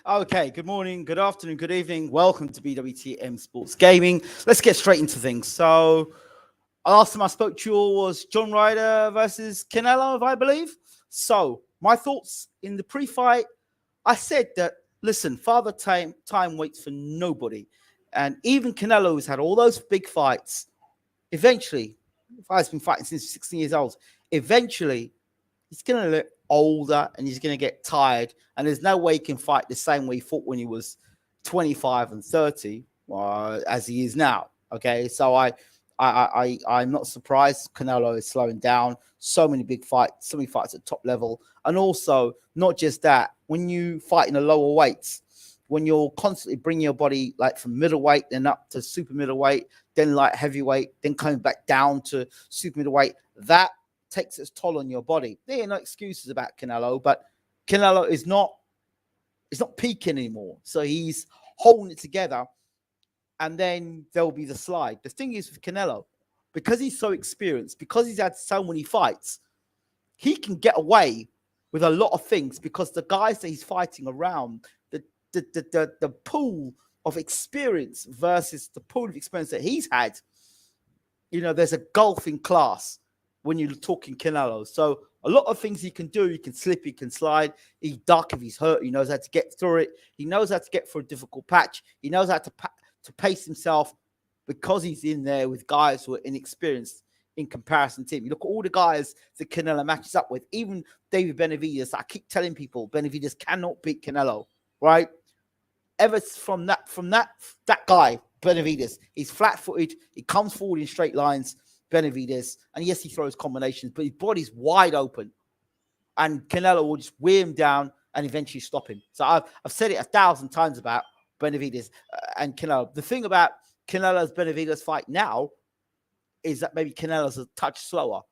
Okay, good morning, good afternoon, good evening. Welcome to BWTM Sports Gaming. Let's get straight into things. So, last time I spoke to you all was John Ryder versus Canelo, I believe. So, my thoughts in the pre-fight, I said that, listen, Father Time waits for nobody. And even Canelo's had all those big fights. Eventually, Father's been fighting since 16 years old. Eventually, he's going to look older and he's going to get tired. And there's no way he can fight the same way he fought when he was 25 and 30 as he is now. Okay, so I'm not surprised Canelo is slowing down. So many big fights, so many fights at top level. And also, not just that, when you fight in the lower weights, when you're constantly bringing your body like from middleweight, then up to super middleweight, then light heavyweight, then coming back down to super middleweight, that takes its toll on your body. There are no excuses about Canelo, but Canelo is not peaking anymore. So he's holding it together, and then there'll be the slide. The thing is with Canelo, because he's so experienced, because he's had so many fights, he can get away with a lot of things because the guys that he's fighting around, the pool of experience versus the pool of experience that he's had, there's a gulf in class when you're talking Canelo. So a lot of things he can do. He can slip, he can slide, he duck if he's hurt. He knows how to get through it. He knows how to get through a difficult patch. He knows how to pace himself because he's in there with guys who are inexperienced in comparison to him. You look at all the guys that Canelo matches up with, even David Benavidez. I keep telling people Benavidez cannot beat Canelo, right? Ever from that guy, Benavidez, he's flat-footed. He comes forward in straight lines, Benavidez, and yes, he throws combinations, but his body's wide open, and Canelo will just wear him down and eventually stop him. So I've said it 1,000 times about Benavidez and Canelo. The thing about Canelo's Benavidez fight now is that maybe Canelo's a touch slower,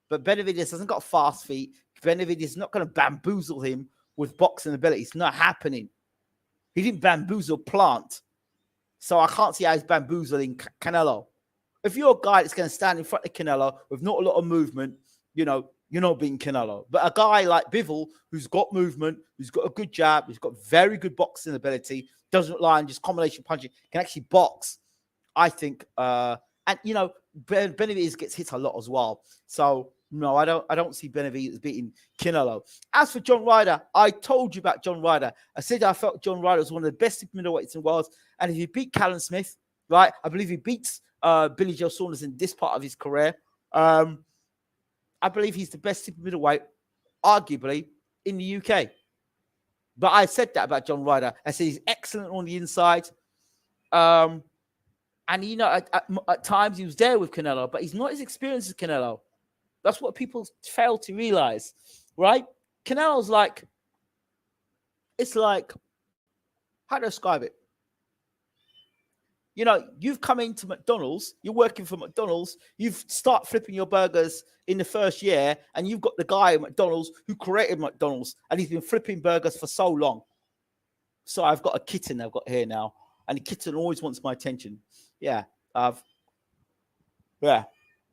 but Benavidez hasn't got fast feet. Benavidez is not going to bamboozle him with boxing ability. It's not happening. He didn't bamboozle Plant, so I can't see how he's bamboozling Canelo. If you're a guy that's going to stand in front of Canelo with not a lot of movement, you're not beating Canelo. But a guy like Bivol, who's got movement, who's got a good jab, who's got very good boxing ability, doesn't rely on just combination punching, can actually box, I think. Benavidez gets hit a lot as well. So no, I don't see Benavidez beating Canelo. As for John Ryder, I told you about John Ryder. I said I felt John Ryder was one of the best middleweights in the world. And if he beat Callum Smith, right, I believe he beats Billy Joe Saunders in this part of his career. I believe he's the best super middleweight, arguably, in the UK. But I said that about John Ryder. I said he's excellent on the inside. And, at times he was there with Canelo, but he's not as experienced as Canelo. That's what people fail to realize, right? Canelo's how to describe it? You've come into McDonald's, you're working for McDonald's, you've start flipping your burgers in the first year, and you've got the guy at McDonald's who created McDonald's, and he's been flipping burgers for so long. So I've got a kitten I've got here now, and the kitten always wants my attention.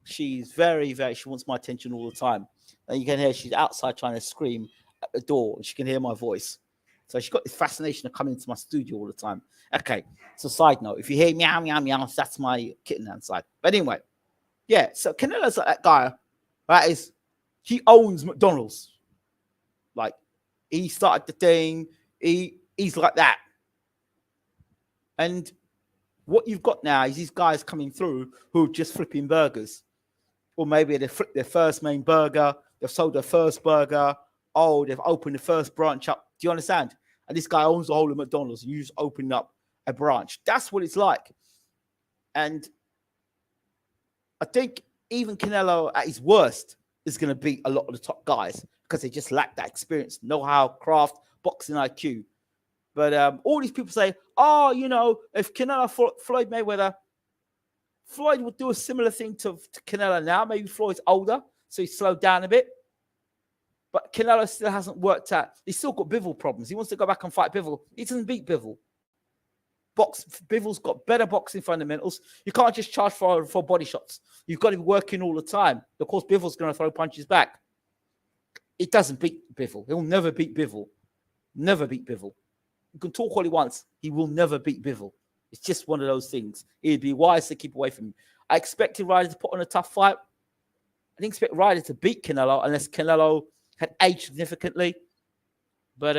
She's very, very, she wants my attention all the time. And you can hear she's outside trying to scream at the door, and she can hear my voice. So she's got this fascination of coming into my studio all the time. Okay, so side note, if you hear meow, meow, meow, that's my kitten outside. But anyway, so Canelo's like that guy, right? He owns McDonald's. Like, he started the thing. He's like that. And what you've got now is these guys coming through who are just flipping burgers. Or maybe they flipped their first main burger. They've sold their first burger. Oh, they've opened the first branch up. Do you understand? And this guy owns the whole of McDonald's. And you just open up a branch. That's what it's like. And I think even Canelo at his worst is going to beat a lot of the top guys because they just lack that experience, know-how, craft, boxing IQ. But all these people say, if Canelo fought Floyd Mayweather, Floyd would do a similar thing to Canelo now. Maybe Floyd's older, so he's slowed down a bit. But Canelo still hasn't worked out. He's still got Bivol problems. He wants to go back and fight Bivol. He doesn't beat Bivol. Bivol's got better boxing fundamentals. You can't just charge for body shots. You've got to be working all the time. Of course, Bivol's going to throw punches back. It doesn't beat Bivol. He'll never beat Bivol. Never beat Bivol. You can talk all he wants. He will never beat Bivol. It's just one of those things. It'd be wise to keep away from him. I expected Ryder to put on a tough fight. I didn't expect Ryder to beat Canelo unless Canelo had aged significantly. But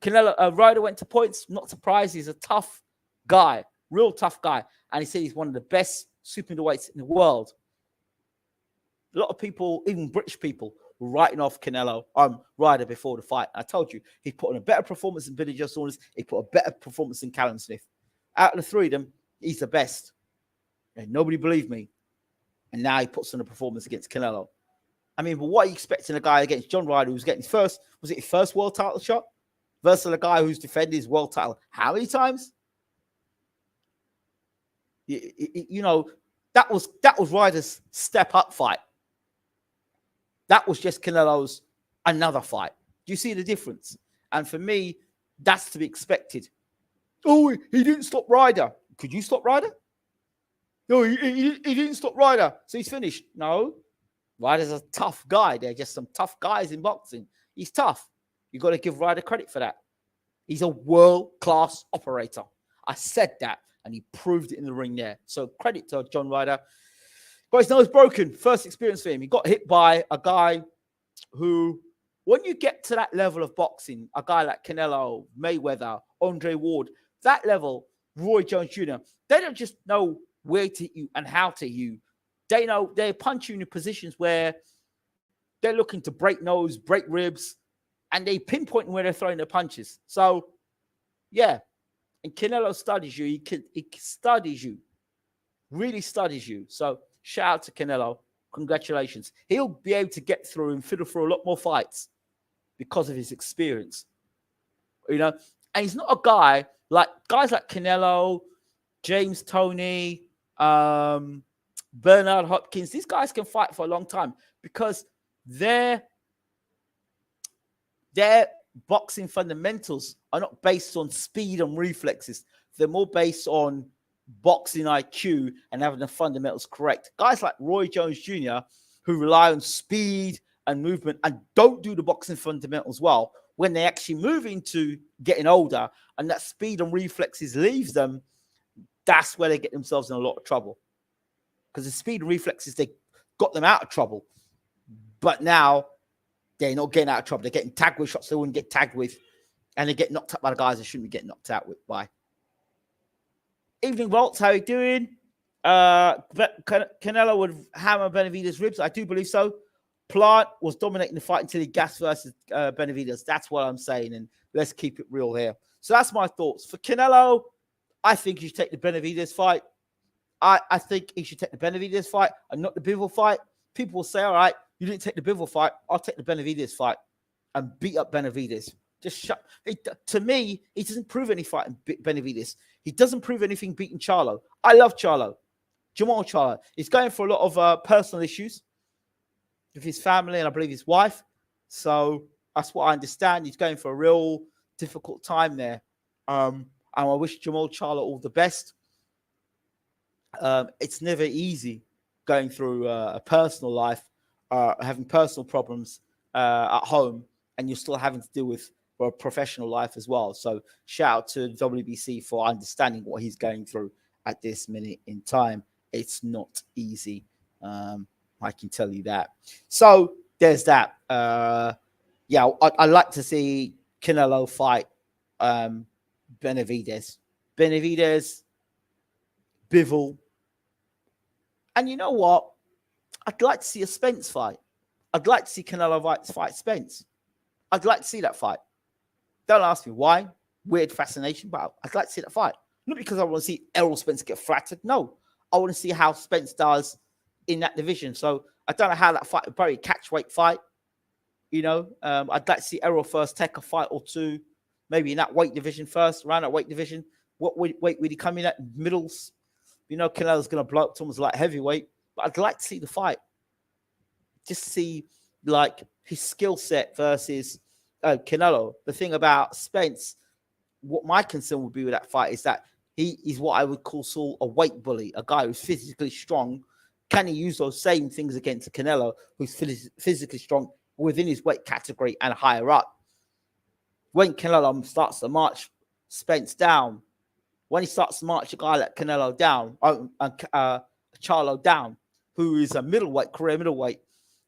Ryder went to points. Not surprised. He's a tough guy, real tough guy. And he said he's one of the best super middleweights in the world. A lot of people, even British people, were writing off Ryder before the fight. I told you, he put on a better performance than Billy Joe Saunders. He put a better performance than Callum Smith. Out of the three of them, he's the best. And nobody believed me. And now he puts on a performance against Canelo. I mean, but what are you expecting a guy against John Ryder who's getting his first world title shot versus a guy who's defended his world title how many times? You know, that was Ryder's step up fight. That was just Canelo's another fight. Do you see the difference? And for me, that's to be expected. Oh, he didn't stop Ryder. Could you stop Ryder? No, he didn't stop Ryder, so he's finished. No, Ryder's a tough guy. They're just some tough guys in boxing. He's tough. You've got to give Ryder credit for that. He's a world-class operator. I said that, and he proved it in the ring there. So credit to John Ryder. Got his nose broken. First experience for him. He got hit by a guy who, when you get to that level of boxing, a guy like Canelo, Mayweather, Andre Ward, that level, Roy Jones Jr., they don't just know where to hit you and how to hit you. They know they punch you in positions where they're looking to break nose, break ribs, and they pinpoint where they're throwing their punches. So, yeah. And Canelo studies you. He studies you. Really studies you. So, shout out to Canelo. Congratulations. He'll be able to get through and fiddle through a lot more fights because of his experience. You know? And he's not a guy like guys like Canelo, James Toney, Bernard Hopkins. These guys can fight for a long time because their boxing fundamentals are not based on speed and reflexes. They're more based on boxing IQ and having the fundamentals correct. Guys like Roy Jones Jr., who rely on speed and movement and don't do the boxing fundamentals well, when they actually move into getting older and that speed and reflexes leaves them, that's where they get themselves in a lot of trouble. Because the speed and reflexes, they got them out of trouble. But now they're not getting out of trouble. They're getting tagged with shots they wouldn't get tagged with. And they get knocked out by the guys they shouldn't be getting knocked out with by. Evening, Waltz. How are you doing? Canelo would hammer Benavidez' ribs. I do believe so. Plant was dominating the fight until he gassed versus Benavidez. That's what I'm saying. And let's keep it real here. So that's my thoughts. For Canelo, I think he should take the Benavidez fight. I think he should take the Benavidez fight and not the Bivol fight. People will say, all right, you didn't take the Bivol fight. I'll take the Benavidez fight and beat up Benavidez. Just shut. To me, he doesn't prove any fight in Benavidez. He doesn't prove anything beating Charlo. I love Charlo. Jamal Charlo. He's going for a lot of personal issues with his family and I believe his wife. So that's what I understand. He's going for a real difficult time there. And I wish Jamal Charlo all the best. It's never easy going through a personal life, having personal problems at home, and you're still having to deal with a professional life as well. So shout out to WBC for understanding what he's going through at this minute in time. It's not easy. I can tell you that. So there's that. Yeah, I'd like to see Canelo fight Benavidez. Bivol. And you know what? I'd like to see a Spence fight. I'd like to see Canelo fight Spence. I'd like to see that fight. Don't ask me why. Weird fascination, but I'd like to see that fight. Not because I want to see Errol Spence get flattered. No. I want to see how Spence does in that division. So I don't know how that fight would probably catch weight fight. You know, I'd like to see Errol first take a fight or two, maybe in that weight division first, around that weight division. What weight would he come in at? Middles. You know, Canelo's going to blow up to almost like heavyweight. But I'd like to see the fight. Just see, like, his skill set versus Canelo. The thing about Spence, what my concern would be with that fight is that he is what I would call a weight bully, a guy who's physically strong. Can he use those same things against Canelo, who's physically strong within his weight category and higher up? When Canelo starts the march Spence down, when he starts to march a guy like Canelo down, Charlo down, who is a middleweight, career middleweight,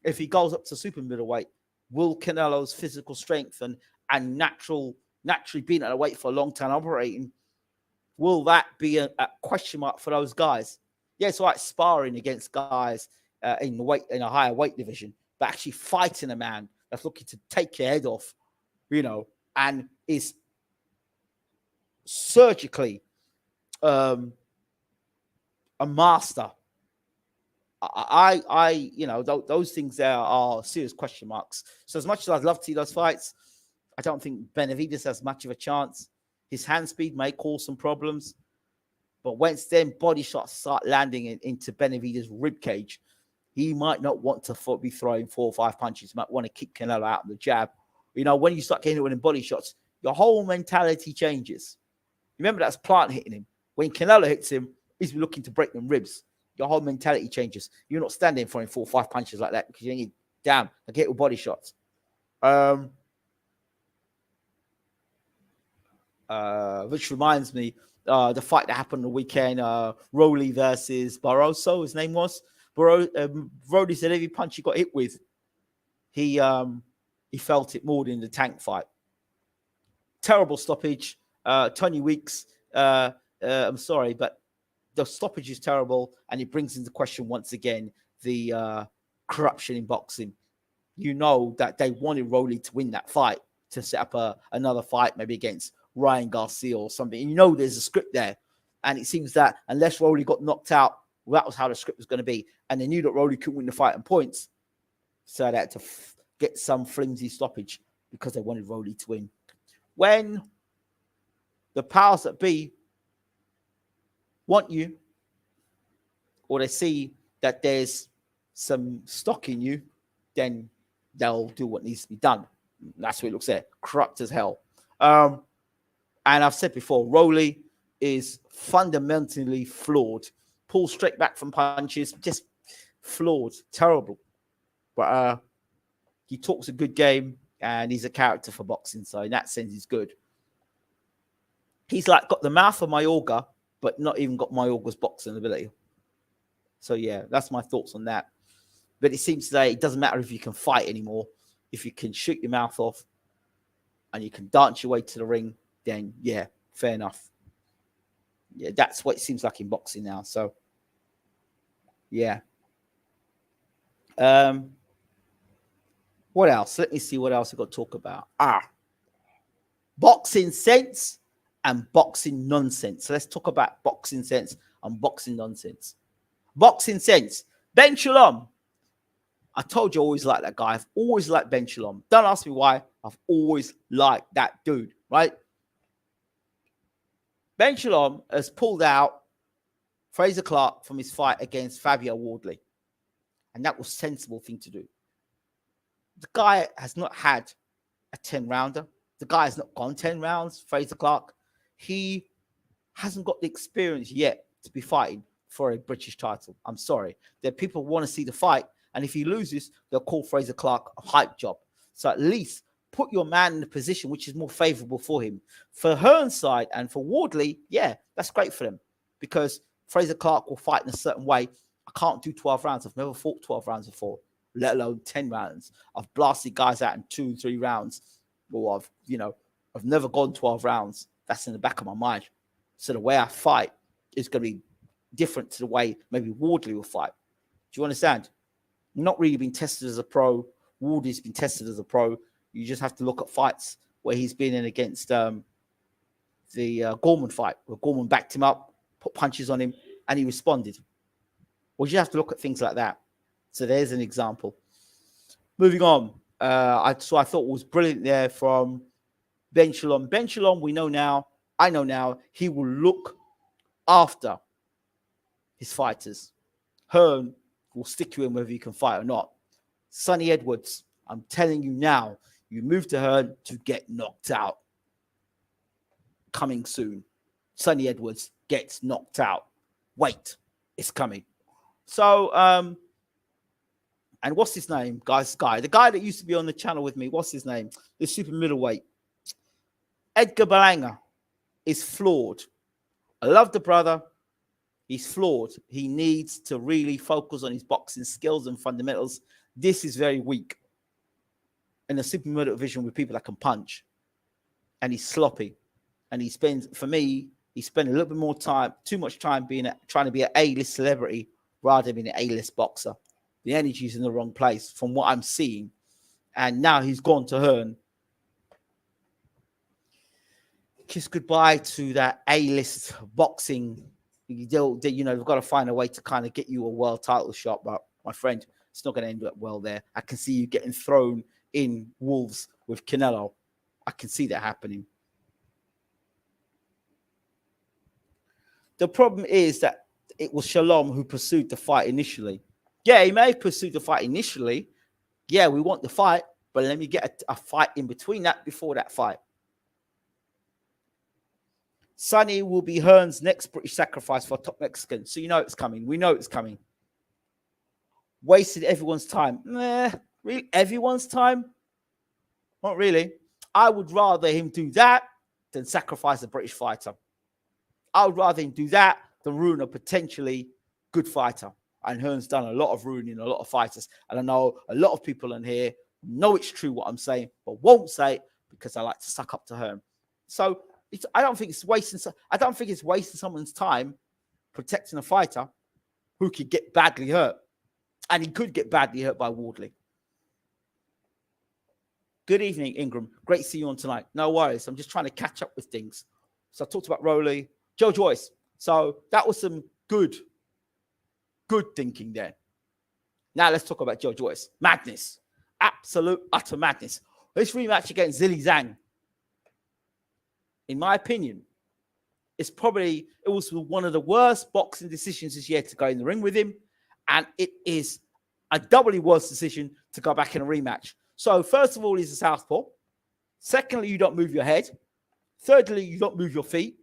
if he goes up to super middleweight, will Canelo's physical strength and naturally being at a weight for a long time operating, will that be a question mark for those guys? Yeah, it's like sparring against guys in a higher weight division, but actually fighting a man that's looking to take your head off, and is surgically a master. Those things there are serious question marks. So as much as I'd love to see those fights, I don't think Benavidez has much of a chance. His hand speed may cause some problems, but once then body shots start landing into Benavidez' rib cage, he might not want to be throwing 4 or 5 punches. He might want to keep Canelo out of the jab. When you start getting it with body shots, your whole mentality changes. Remember, that's Plant hitting him. When Canelo hits him, he's looking to break them ribs. Your whole mentality changes. You're not standing throwing 4 or 5 punches like that because you need, damn, I get with body shots. Which reminds me, the fight that happened on the weekend, Rolly versus Barroso, his name was. Rolly said every punch he got hit with, he felt it more than the Tank fight. Terrible stoppage. Tony Weeks, I'm sorry, but the stoppage is terrible, and it brings into question once again the corruption in boxing. That they wanted Rolly to win that fight to set up another fight, maybe against Ryan Garcia or something. There's a script there, and it seems that unless Rolly got knocked out, that was how the script was going to be, and they knew that Rolly couldn't win the fight on points, so they had to get some flimsy stoppage because they wanted Rolly to win. When the powers that be want you, or they see that there's some stock in you, then they'll do what needs to be done. That's what it looks like. Corrupt as hell. And I've said before, Rolly is fundamentally flawed. Pulls straight back from punches, just flawed, terrible. But he talks a good game, and he's a character for boxing. So in that sense, he's good. He's like got the mouth of Mayorga, but not even got Mayorga's boxing ability. So yeah, that's my thoughts on that. But it seems today it doesn't matter if you can fight anymore. If you can shoot your mouth off and you can dance your way to the ring, then yeah, fair enough. Yeah, that's what it seems like in boxing now. So yeah. What else? Let me see what else we've got to talk about. Boxing sense and boxing nonsense. So let's talk about boxing sense and boxing nonsense. Boxing sense. Ben Shalom. I told you I always liked that guy. I've always liked Ben Shalom. Don't ask me why. I've always liked that dude, right? Ben Shalom has pulled out Fraser Clark from his fight against Fabio Wardley. And that was a sensible thing to do. The guy has not had a 10-rounder. The guy has not gone 10 rounds, Fraser Clark. He hasn't got the experience yet to be fighting for a British title. I'm sorry. There are people who want to see the fight, and if he loses, they'll call Fraser Clark a hype job. So at least put your man in a position which is more favorable for him. For Hearn's side and for Wardley, yeah, that's great for them because Fraser Clark will fight in a certain way. I can't do 12 rounds. I've never fought 12 rounds before, let alone 10 rounds. I've blasted guys out in 2 and 3 rounds. Or I've never gone 12 rounds. That's in the back of my mind. So the way I fight is going to be different to the way maybe Wardley will fight. Do you understand? Not really been tested as a pro. Wardley's been tested as a pro. You just have to look at fights where he's been in against the Gorman fight, where Gorman backed him up, put punches on him, and he responded. Well, you have to look at things like that. So there's an example. Moving on. I thought was brilliant there from Ben Shalom. Ben Shalom, I know now, he will look after his fighters. Hearn will stick to him whether he can fight or not. Sonny Edwards, I'm telling you now, you move to Hearn to get knocked out. Coming soon. Sonny Edwards gets knocked out. Wait, it's coming. So, and what's his name, guys? The guy that used to be on the channel with me, what's his name? The super middleweight. Edgar Berlanga is flawed. I love the brother. He's flawed. He needs to really focus on his boxing skills and fundamentals. This is very weak. In a super middle division with people that can punch. And he's sloppy. And he spends, for me, he spent a little bit more time, too much time trying to be an A-list celebrity rather than being an A-list boxer. The energy's in the wrong place from what I'm seeing. And now he's gone to Hearn. Kiss goodbye to that A-list boxing. They've got to find a way to kind of get you a world title shot. But my friend, it's not going to end up well there. I can see you getting thrown in wolves with Canelo. I can see that happening. The problem is that it was Shalom who pursued the fight initially. Yeah, he may have pursued the fight initially. Yeah, we want the fight, but let me get a fight in between that before that fight. Sonny will be Hearn's next British sacrifice for a top Mexican. So you know it's coming. We know it's coming. Wasted everyone's time. Really? Everyone's time? Not really. I would rather him do that than sacrifice a British fighter. I would rather him do that than ruin a potentially good fighter. And Hearn's done a lot of ruining a lot of fighters. And I know a lot of people in here know it's true what I'm saying, but won't say it because I like to suck up to Hearn. So I don't think it's wasting someone's time protecting a fighter who could get badly hurt. And he could get badly hurt by Wardley. Good evening, Ingram. Great to see you on tonight. No worries. I'm just trying to catch up with things. So I talked about Rowley, Joyce. So that was some good thinking there. Now let's talk about Joyce. Madness. Absolute, utter madness. This rematch against Zhilei Zhang, in my opinion, it was one of the worst boxing decisions this year to go in the ring with him. And it is a doubly worse decision to go back in a rematch. So first of all, he's a southpaw. Secondly, you don't move your head. Thirdly, you don't move your feet.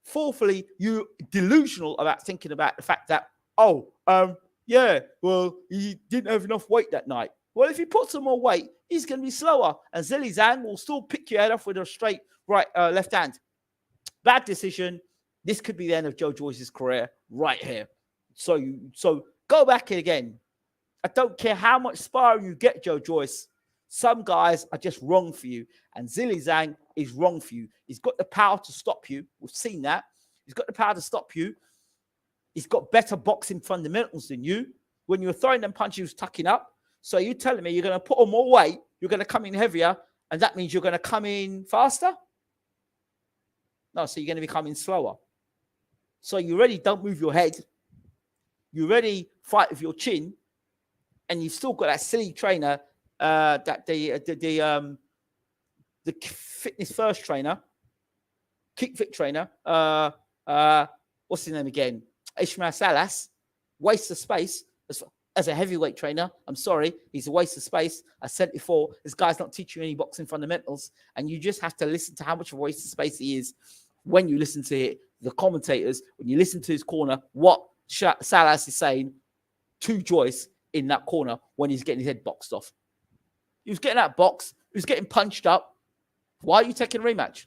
Fourthly, you're delusional about thinking about the fact that, he didn't have enough weight that night. Well, if he puts some more weight, he's going to be slower. And Zhilei Zhang will still pick your head off with a straight left hand. Bad decision. This could be the end of Joyce's career right here. So go back again. I don't care how much sparring you get, Joyce. Some guys are just wrong for you. And Zhilei Zhang is wrong for you. He's got the power to stop you. We've seen that. He's got the power to stop you. He's got better boxing fundamentals than you. When you're throwing them punches, he was tucking up. So you're telling me you're going to put on more weight, you're going to come in heavier, and that means you're going to come in faster? No, so you're going to be coming slower. So you already don't move your head. You already fight with your chin, and you've still got that silly trainer, the fitness first trainer, kick fit trainer. What's his name again? Ishmael Salas. Waste of space. As a heavyweight trainer, I'm sorry, he's a waste of space. I said before, this guy's not teaching you any boxing fundamentals, and you just have to listen to how much of a waste of space he is when you listen to it, the commentators, when you listen to his corner, what Salas is saying to Joyce in that corner when he's getting his head boxed off. He was getting that box, he was getting punched up. Why are you taking a rematch?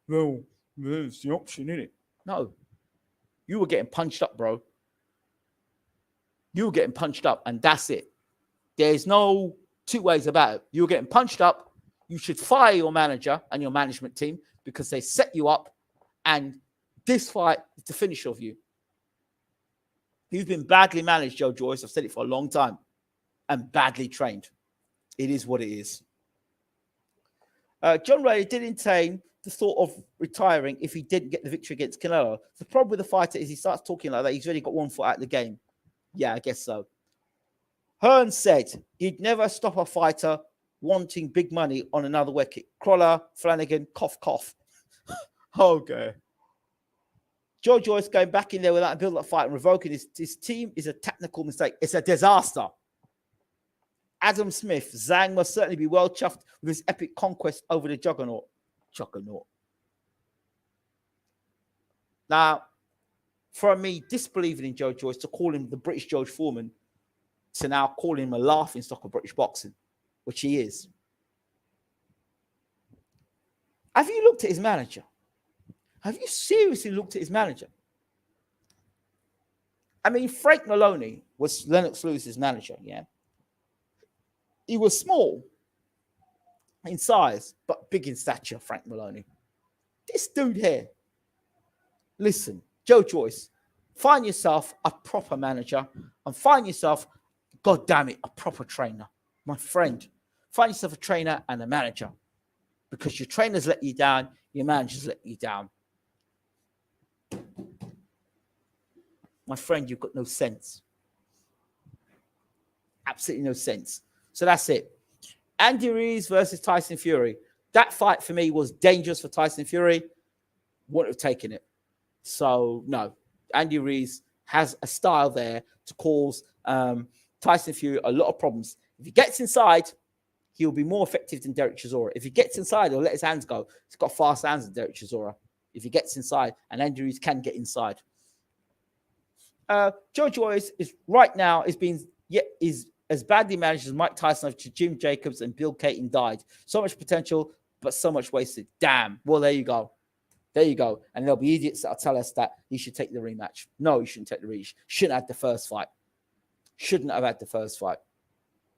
Well, there's the option, isn't it? No. You were getting punched up, bro. You were getting punched up, and that's it. There's no two ways about it. You were getting punched up. You should fire your manager and your management team because they set you up, and this fight is the finish of you. You've been badly managed, Joyce. I've said it for a long time, and badly trained. It is what it is. John Ray did entertain the thought of retiring if he didn't get the victory against Canelo. The problem with the fighter is he starts talking like that. He's already got one foot out of the game. Yeah, I guess so. Hearn said he'd never stop a fighter wanting big money on another wicket. Crawler, Flanagan, cough, cough. Okay. Joyce going back in there without a build-up fight and revoking his team is a technical mistake. It's a disaster. Adam Smith, Zhang must certainly be well chuffed with his epic conquest over the juggernaut. Now, for me, disbelieving in Joyce to call him the British George Foreman, to now call him a laughingstock of British boxing, which he is. Have you looked at his manager? Have you seriously looked at his manager? I mean, Frank Maloney was Lennox Lewis's manager, yeah? He was small in size, but big in stature, Frank Maloney. This dude here, listen, Joe Joyce, find yourself a proper manager and find yourself, God damn it, a proper trainer. My friend, find yourself a trainer and a manager, because your trainers let you down, your managers let you down. My friend, you've got no sense. Absolutely no sense. So that's it. Andy Ruiz versus Tyson Fury. That fight for me was dangerous for Tyson Fury. Wouldn't have taken it. So, no. Andy Ruiz has a style there to cause Tyson Fury a lot of problems. If he gets inside, he'll be more effective than Derek Chisora. If he gets inside, he'll let his hands go. He's got fast hands than Derek Chisora. If he gets inside, and Andy Ruiz can get inside. Joe Joyce is right now is as badly managed as Mike Tyson after Jim Jacobs and Bill Caton died. So much potential, but so much wasted. Damn. Well, there you go. There you go. And there'll be idiots that'll tell us that he should take the rematch. No, he shouldn't take the rematch. Shouldn't have had the first fight. Shouldn't have had the first fight.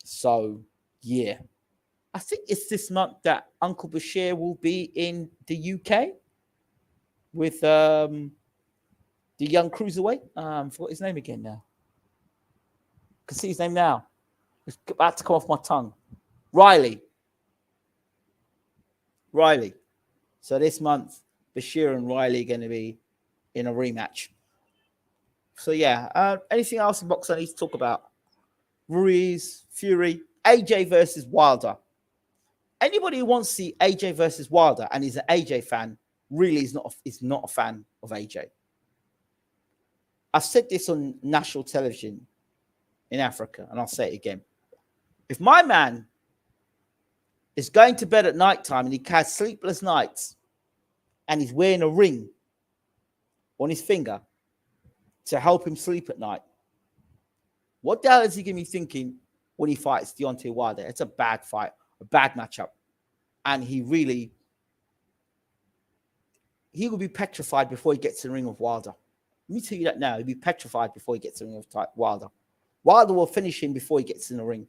So, yeah. I think it's this month that Uncle Bashir will be in the UK with the young cruiserweight. I forgot his name again now. I can see his name now. It's about to come off my tongue. Riley. So this month, Bashir and Riley are going to be in a rematch. So yeah, anything else in boxing I need to talk about? Ruiz, Fury, AJ versus Wilder. Anybody who wants to see AJ versus Wilder and is an AJ fan really is not a fan of AJ. I've said this on national television in Africa, and I'll say it again. If my man is going to bed at nighttime and he has sleepless nights and he's wearing a ring on his finger to help him sleep at night, what the hell is he going to be thinking when he fights Deontay Wilder? It's a bad fight, a bad matchup. And he will be petrified before he gets in the ring with Wilder. Let me tell you that now. He'll be petrified before he gets in the ring with Wilder. Wilder will finish him before he gets in the ring.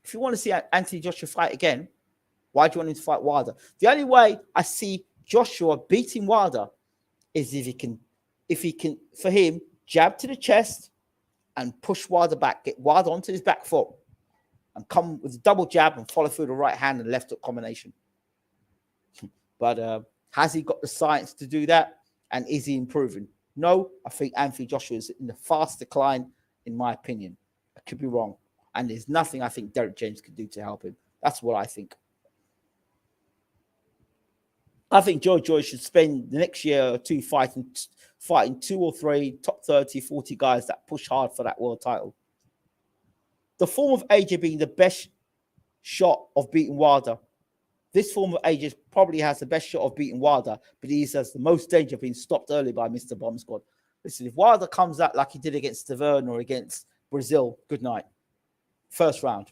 If you want to see Anthony Joshua fight again, why do you want him to fight Wilder? The only way I see Joshua beating Wilder is if he can, for him, jab to the chest and push Wilder back, get Wilder onto his back foot and come with a double jab and follow through the right hand and left hook combination. But has he got the science to do that? And is he improving? No, I think Anthony Joshua is in the fast decline, in my opinion. I could be wrong. And there's nothing I think Derek James could do to help him. That's what I think. I think Joe Joyce should spend the next year or two fighting 2 or 3 top 30, 40 guys that push hard for that world title. The form of AJ being the best shot of beating Wilder. This form of AJ probably has the best shot of beating Wilder, but he has the most danger of being stopped early by Mr. Bomb Squad. Listen, if Wilder comes out like he did against Stavern or against Brazil, good night. First round.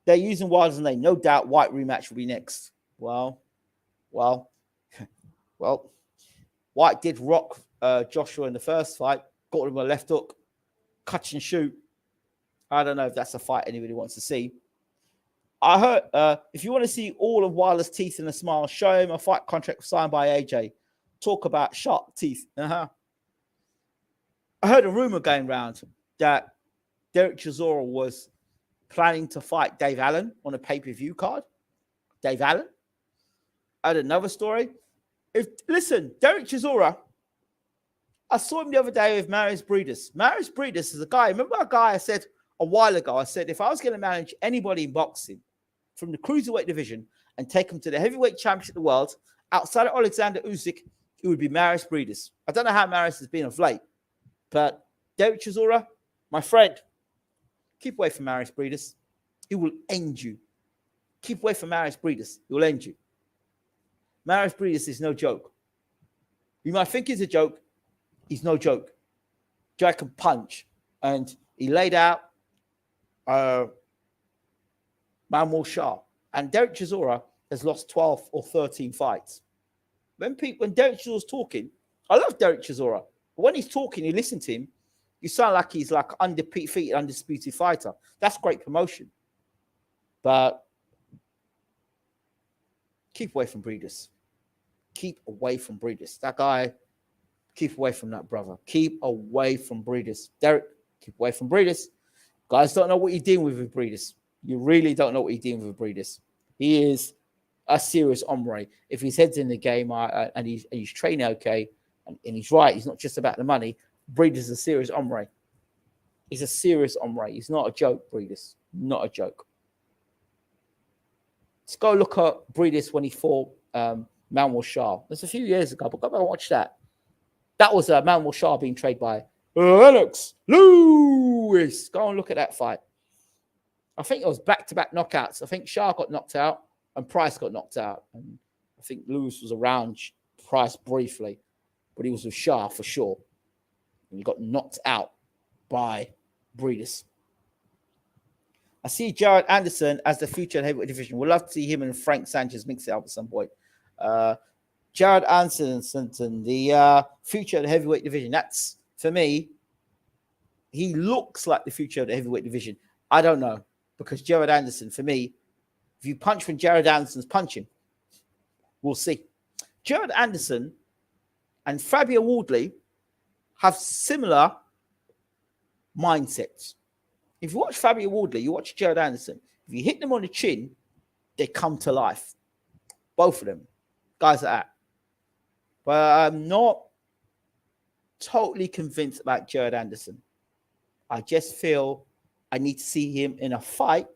They're using Wilder's name. No doubt White rematch will be next. Well, White did rock Joshua in the first fight. Got him a left hook. Catch and shoot. I don't know if that's a fight anybody wants to see. I heard if you want to see all of Wilder's teeth in a smile, show him a fight contract signed by AJ. Talk about sharp teeth. I heard a rumor going around that Derek Chisora was planning to fight Dave Allen on a pay-per-view card. Dave Allen. I heard another story. Listen, Derek Chisora, I saw him the other day with Marius Breedis. Marius Breedis is a guy. Remember a guy I said a while ago? I said if I was going to manage anybody in boxing from the cruiserweight division and take him to the heavyweight championship of the world outside of Alexander Usyk, it would be Marius Breedis. I don't know how Marius has been of late, but Derek Chisora, my friend, keep away from Marius Breedis. He will end you. Keep away from Marius Breedis. He will end you. Marius Breedis is no joke. You might think he's a joke. He's no joke. Jack can punch. And he laid out Manuel Shah. And Derek Chisora has lost 12 or 13 fights. When Derek Chisora's talking, I love Derek Chisora. But when he's talking, you listen to him, you sound like he's like undefeated, undisputed fighter. That's great promotion. But keep away from Breeders. Keep away from Breeders. That guy, keep away from that brother. Keep away from Breeders. Derek, keep away from Breeders. Guys don't know what you're dealing with Breeders. You really don't know what you're dealing with Breeders. He is a serious hombre. If his head's in the game and he's training okay, and he's right, he's not just about the money. Breeders is a serious hombre. He's a serious hombre. He's not a joke, Breeders. Not a joke. Let's go look at Breeders when he fought Manuel Shah. That's a few years ago, but go back and watch that. That was Manuel Shah being trained by Lennox Lewis. Go and look at that fight. I think it was back-to-back knockouts. I think Shah got knocked out and Price got knocked out. And I think Lewis was around Price briefly, but he was with Shah for sure. And he got knocked out by Breeders. I see Jared Anderson as the future heavyweight division. We'd love to see him and Frank Sanchez mix it up at some point. Jared Anderson, the future of the heavyweight division. That's, for me, he looks like the future of the heavyweight division. I don't know, because Jared Anderson, for me, if you punch when Jared Anderson's punching, we'll see. Jared Anderson and Fabio Wardley have similar mindsets. If you watch Fabio Wardley, you watch Jared Anderson. If you hit them on the chin, they come to life. Both of them. Guys like that. But I'm not totally convinced about Jared Anderson. I just feel I need to see him in a fight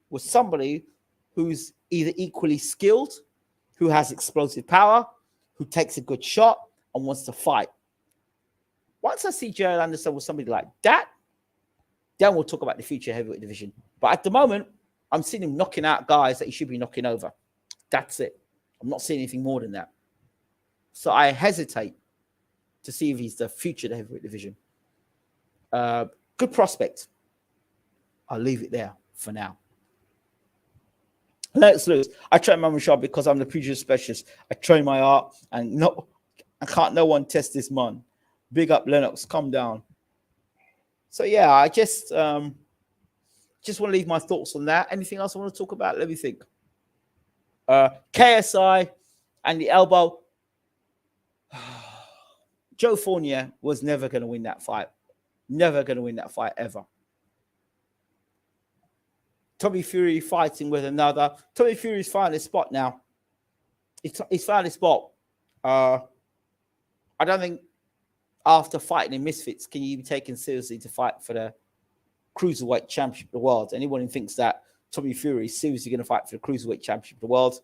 with somebody who's either equally skilled, who has explosive power, who takes a good shot and wants to fight. Once I see Jared Anderson with somebody like that, then we'll talk about the future heavyweight division. But at the moment, I'm seeing him knocking out guys that he should be knocking over. That's it. I'm not seeing anything more than that. So I hesitate to see if he's the future of the heavyweight division. Good prospect. I'll leave it there for now. Let's lose. I train my shot because I'm the pugil specialist. I train my art, and I can't no one test this man. Big up Lennox, calm down. So yeah, I just want to leave my thoughts on that. Anything else I want to talk about? Let me think. KSI and the elbow. Joe Fournier was never going to win that fight. Never going to win that fight ever. Tommy Fury fighting with another. Tommy Fury's found his spot now. He's found his spot. I don't think after fighting in Misfits can you be taken seriously to fight for the Cruiserweight Championship of the world. Anyone who thinks that Tommy Fury is seriously going to fight for the Cruiserweight Championship of the world.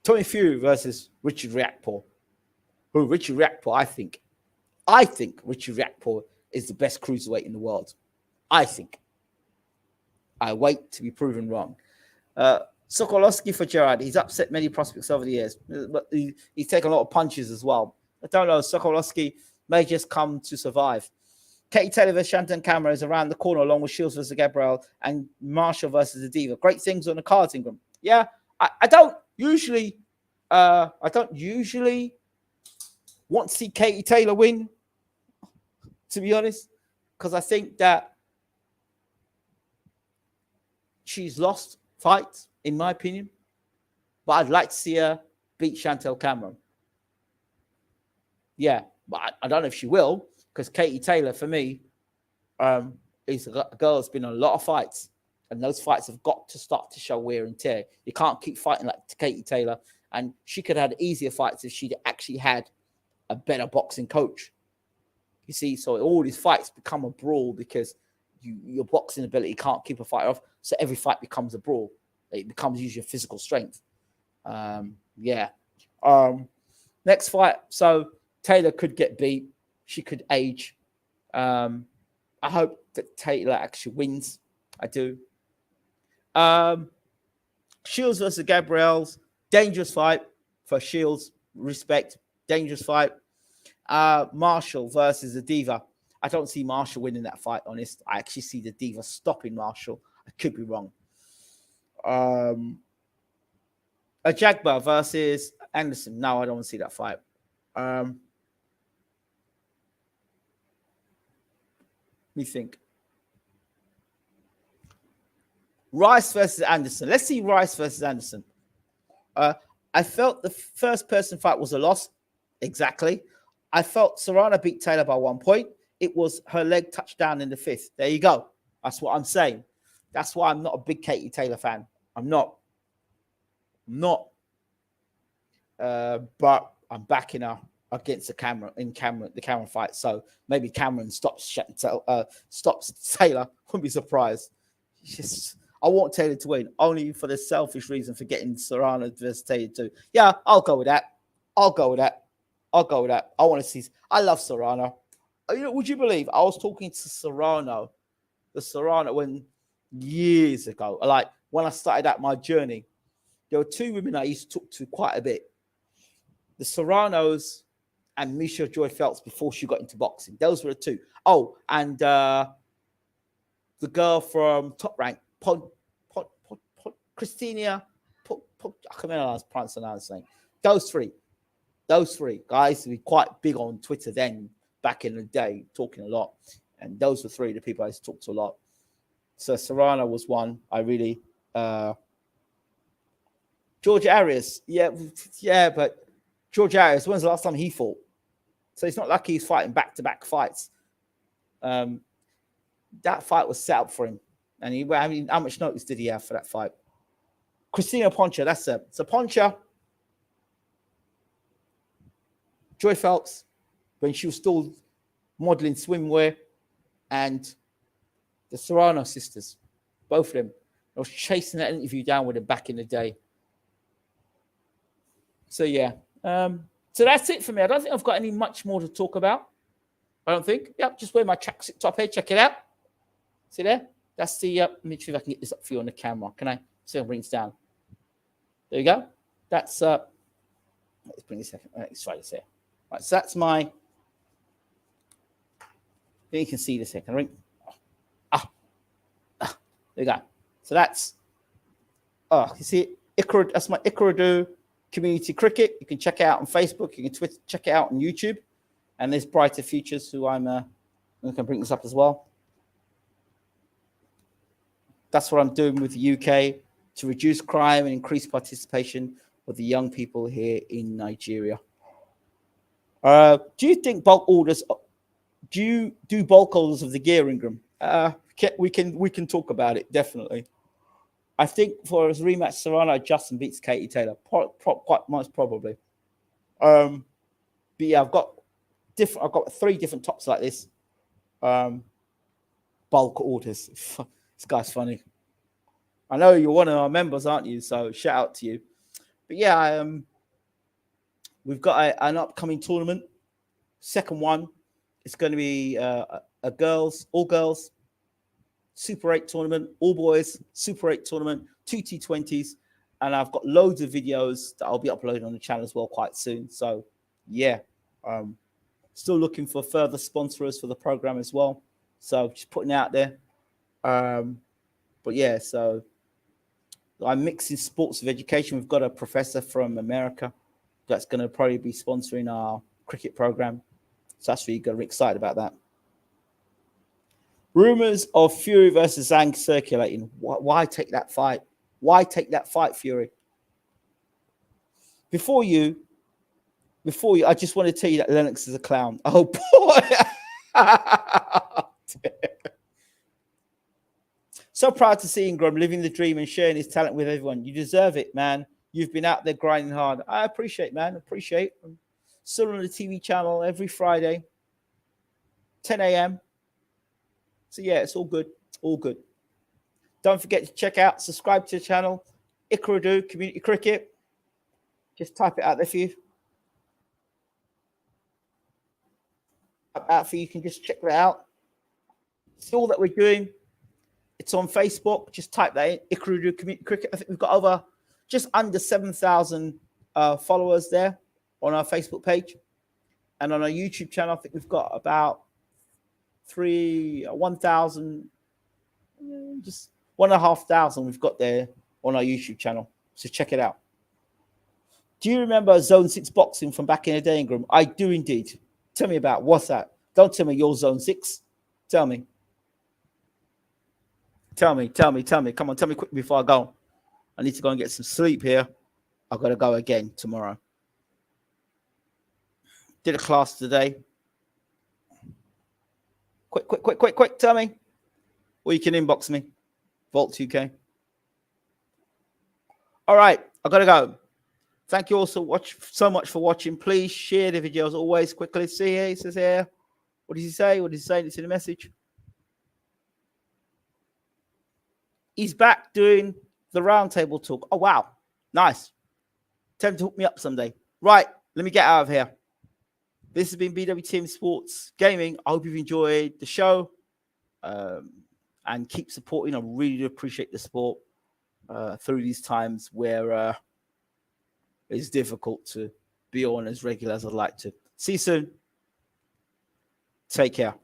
Tommy Fury versus Richard Riakporhe. Who Richard Riakporhe, I think Richard Riakporhe is the best cruiserweight in the world. I think. I wait to be proven wrong. Sokolowski for Gerard. He's upset many prospects over the years, but he's taken a lot of punches as well. I don't know. Sokolowski may just come to survive. Katie Taylor versus Shanton Camera is around the corner, along with Shields versus Gabriel and Marshall versus the Diva. Great things on the cards, Ingram. Yeah, I don't usually want to see Katie Taylor win, to be honest, because I think that she's lost fights, in my opinion. But I'd like to see her beat Chantel Cameron. Yeah, but I don't know if she will, because Katie Taylor, for me, is a girl that's been in a lot of fights, and those fights have got to start to show wear and tear. You can't keep fighting like Katie Taylor, and she could have had easier fights if she'd actually had a better boxing coach. You see, so all these fights become a brawl because your boxing ability can't keep a fighter off, so every fight becomes a brawl. It becomes usually your physical strength. Next fight, so Taylor could get beat. She could age. I hope that Taylor actually wins. I do. Shields versus Gabriel's. Dangerous fight for Shields. Respect. Dangerous fight. Marshall versus the Diva. I don't see Marshall winning that fight, honest. I actually see the Diva stopping Marshall. I could be wrong. A Jagba versus Anderson. No, I don't want to see that fight. Let me think. Rice versus Anderson. Let's see Rice versus Anderson. I felt the first person fight was a loss. Exactly. I felt Serrano beat Taylor by 1 point. It was her leg touchdown in the 5th. There you go. That's what I'm saying. That's why I'm not a big Katie Taylor fan. I'm not. But I'm backing her against the Cameron fight. So maybe Cameron stops Taylor. Wouldn't be surprised. I want Taylor to win only for the selfish reason for getting Serrano versus Taylor too. Yeah, I'll go with that. I want to see. I love Serrano. Would you believe I was talking to Serrano when years ago, like when I started out my journey, there were 2 women I used to talk to quite a bit. The Serranos and Misha Joy Phelps before she got into boxing. Those were the 2. Oh, and the girl from Top Rank, Christina, I can't remember how to pronounce her name. Those three guys to be quite big on Twitter then, back in the day, talking a lot. And those were 3 of the people I used to talk to a lot. So Serrano was one. I really George Arias. Yeah, but George Arias, when's the last time he fought? So it's not like he's fighting back-to-back fights. That fight was set up for him. And how much notice did he have for that fight? Christina Poncha, that's her. So Poncha, Joy Phelps, when she was still modeling swimwear, and the Serrano sisters, both of them. I was chasing that interview down with them back in the day. So, yeah. So that's it for me. I don't think I've got any much more to talk about. I don't think. Yep, just wear my tracksuit top here. Check it out. See there? That's the, let me see if I can get this up for you on the camera. Can I? See if I bring this down. There you go. That's, let's bring this second. Let's try this here. Right, so that's my, then you can see this here. Can I ring? There you go. So that's, you see it? That's my Icarado Community Cricket. You can check it out on Facebook. You can check it out on YouTube. And there's Brighter Futures, who I'm going to bring this up as well. That's what I'm doing with the UK to reduce crime and increase participation of the young people here in Nigeria. Do you think bulk orders? Do you do bulk orders of the gear, Ingram? We can talk about it, definitely. I think for his rematch, Serrano Justin beats Katie Taylor, quite most probably. But yeah, I've got 3 different tops like this. Bulk orders. This guy's funny. I know you're one of our members, aren't you? So shout out to you. But yeah, we've got an upcoming tournament. Second one. It's going to be all girls Super 8 tournament, all boys Super 8 tournament, 2 T20s, and I've got loads of videos that I'll be uploading on the channel as well quite soon. So yeah, still looking for further sponsors for the program as well. So just putting it out there. But yeah, so I'm mixing sports with education. We've got a professor from America that's going to probably be sponsoring our cricket program. So that's really good. I'm excited about that. Rumors of Fury versus Zhang circulating. Why take that fight? Why take that fight, Fury? Before you, I just want to tell you that Lennox is a clown. Oh boy. So proud to see Ingram living the dream and sharing his talent with everyone. You deserve it, man. You've been out there grinding hard. I appreciate, man. Appreciate. I'm still on the TV channel every Friday, 10 a.m. So yeah, it's all good. All good. Don't forget to check out, subscribe to the channel, Icarado Community Cricket. Just type it out there for you. You can just check that out. It's all that we're doing. It's on Facebook. Just type that in, Icarado Community Cricket. I think we've got over just under 7,000 followers there on our Facebook page. And on our YouTube channel, I think we've got about 1,000, just 1,500 we've got there on our YouTube channel. So check it out. Do you remember Zone 6 boxing from back in the day, Ingram? I do indeed. Tell me about what's that? Don't tell me you're Zone 6. Tell me. Tell me. Come on, tell me quick before I go. I need to go and get some sleep here. I've got to go again tomorrow. Did a class today. Quick. Tell me. Or you can inbox me. Vault 2K. All right. I've got to go. Thank you all so much for watching. Please share the video as always. Quickly. See here. He says here. What does he say? What does he say? It's in the message. He's back doing the roundtable talk. Oh, wow. Nice. Tell him to hook me up someday. Right. Let me get out of here. This has been BWTM Sports Gaming. I hope you've enjoyed the show. And keep supporting. I really do appreciate the support through these times where it's difficult to be on as regular as I'd like to. See you soon. Take care.